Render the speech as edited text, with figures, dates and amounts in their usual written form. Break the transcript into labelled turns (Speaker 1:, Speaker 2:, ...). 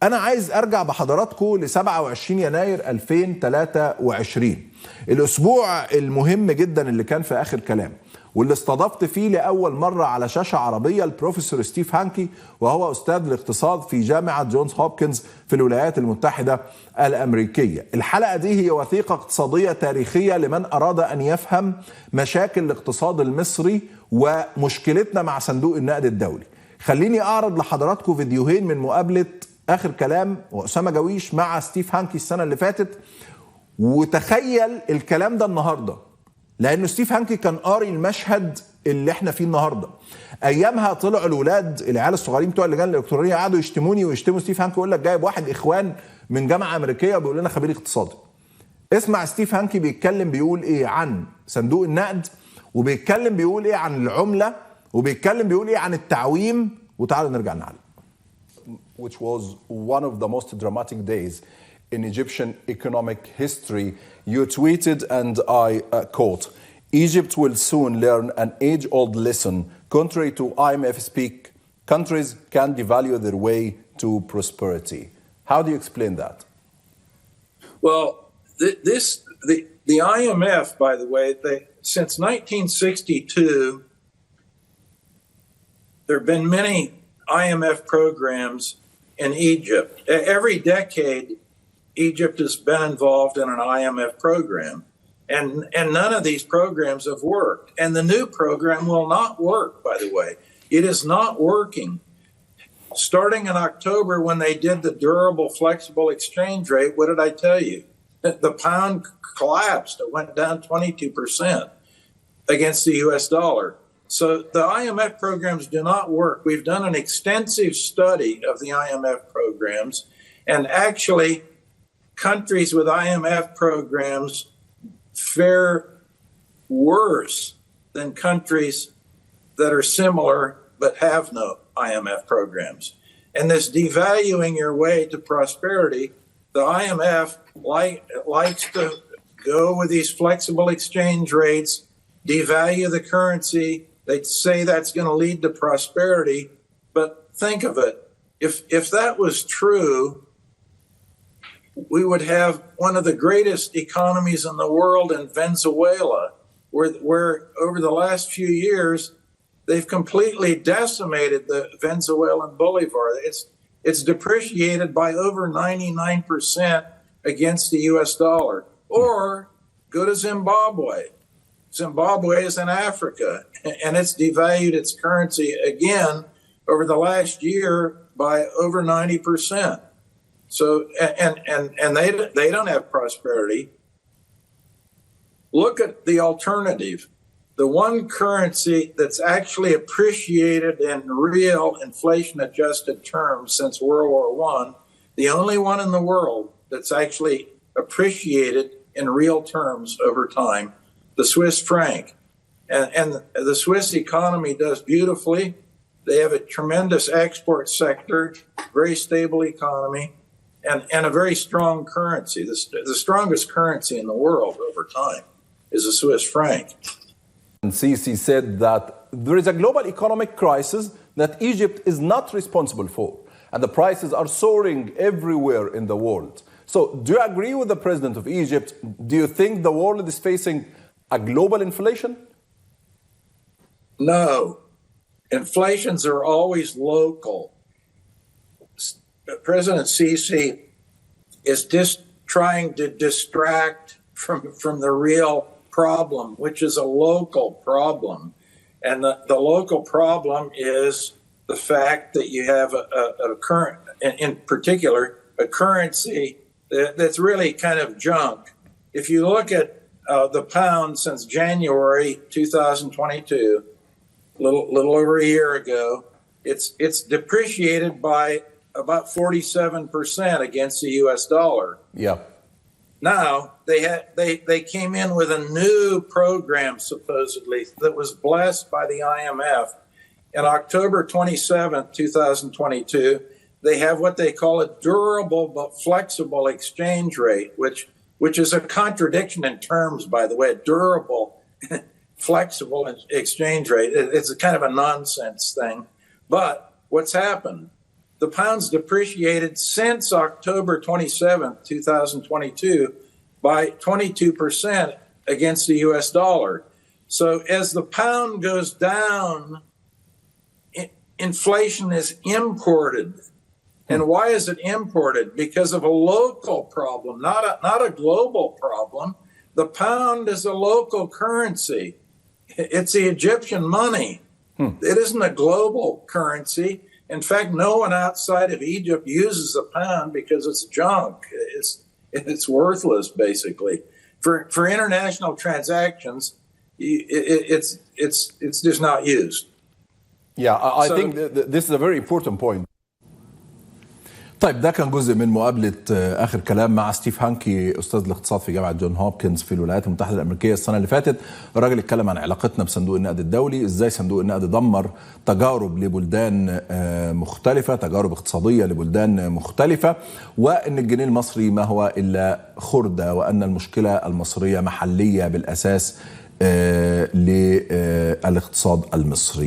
Speaker 1: أنا عايز أرجع بحضراتكم ل 27 يناير 2023، الأسبوع المهم جدا اللي كان في آخر كلام، واللي استضفت فيه لأول مرة على شاشة عربية البروفيسور ستيف هانكي، وهو أستاذ الاقتصاد في جامعة جونز هوبكنز في الولايات المتحدة الأمريكية. الحلقة دي هي وثيقة اقتصادية تاريخية لمن أراد أن يفهم مشاكل الاقتصاد المصري ومشكلتنا مع صندوق النقد الدولي. خليني أعرض لحضراتكم فيديوهين من مقابلة آخر كلام وأسامة جويش مع ستيف هانكي السنة اللي فاتت، وتخيل الكلام ده النهاردة، لأنه ستيف هانكي كان قاري المشهد اللي احنا فيه النهاردة. أيامها طلعوا العيال الصغيرين بتوع اللجان الإلكترونية قعدوا يشتموني ويشتموا ستيف هانكي، يقول لك جايب واحد إخوان من جامعة أمريكية وبيقول لنا خبير اقتصادي. اسمع ستيف هانكي بيتكلم بيقول إيه عن صندوق النقد، وبيتكلم بيقول إيه عن العملة، وبيتكلم بيقول إيه عن التعويم، وتعالوا نرجع نعلم.
Speaker 2: Which was one of the most dramatic days in Egyptian economic history. You tweeted, and I quote, "Egypt will soon learn an age-old lesson. Contrary to IMF speak, countries can devalue their way to prosperity." How do you explain that?
Speaker 3: Well, the IMF, by the way, since 1962, there have been many IMF programs in Egypt. Every decade, Egypt has been involved in an IMF program, and none of these programs have worked. And the new program will not work, by the way. It is not working. Starting in October, when they did the durable flexible exchange rate, what did I tell you? The pound collapsed. It went down 22% against the US dollar. So the IMF programs do not work. We've done an extensive study of the IMF programs, and actually countries with IMF programs fare worse than countries that are similar but have no IMF programs. And this devaluing your way to prosperity, the IMF likes to go with these flexible exchange rates, devalue the currency. They say that's going to lead to prosperity, but think of it. If that was true, we would have one of the greatest economies in the world in Venezuela, where over the last few years, they've completely decimated the Venezuelan bolivar. It's depreciated by over 99% against the US dollar. Or go to Zimbabwe. Zimbabwe is in Africa, and it's devalued its currency again over the last year by over 90%. So, and they don't have prosperity. Look at the alternative. The one currency that's actually appreciated in real inflation-adjusted terms since World War I, the only one in the world that's actually appreciated in real terms over time, the Swiss franc. And the Swiss economy does beautifully. They have a tremendous export sector, very stable economy, and a very strong currency. The strongest currency in the world over time is the Swiss franc.
Speaker 2: And Sisi said that there is a global economic crisis that Egypt is not responsible for, and the prices are soaring everywhere in the world. So do you agree with the president of Egypt? Do you think the world is facing a global inflation?
Speaker 3: No. Inflations are always local. President Sisi is just trying to distract from the real problem, which is a local problem. And the local problem is the fact that you have a current, in particular, a currency that's really kind of junk. If you look at the pound since January 2022, little over a year ago, it's depreciated by about 47% against the US dollar.
Speaker 2: Yeah.
Speaker 3: Now they came in with a new program supposedly that was blessed by the IMF. On October 27th, 2022, they have what they call a durable but flexible exchange rate, which is a contradiction in terms, by the way. Durable, flexible exchange rate. It's a kind of a nonsense thing. But what's happened? the pound's depreciated since October 27th, 2022 by 22% against the US dollar. So as the pound goes down, inflation is imported. And why is it imported? Because of a local problem, not a global problem. The pound is a local currency. It's the Egyptian money. It isn't a global currency. In fact, no one outside of Egypt uses the pound because it's junk. It's worthless, basically. For international transactions, it's just not used.
Speaker 2: Yeah, I think this is a very important point.
Speaker 1: طيب ده كان جزء من مقابلة آخر كلام مع ستيف هانكي أستاذ الاقتصاد في جامعة جون هوبكنز في الولايات المتحدة الأمريكية السنة اللي فاتت. الراجل اتكلم عن علاقتنا بصندوق النقد الدولي، إزاي صندوق النقد دمر تجارب لبلدان مختلفة، تجارب اقتصادية لبلدان مختلفة، وأن الجنيه المصري ما هو إلا خردة، وأن المشكلة المصرية محلية بالأساس للاقتصاد المصري.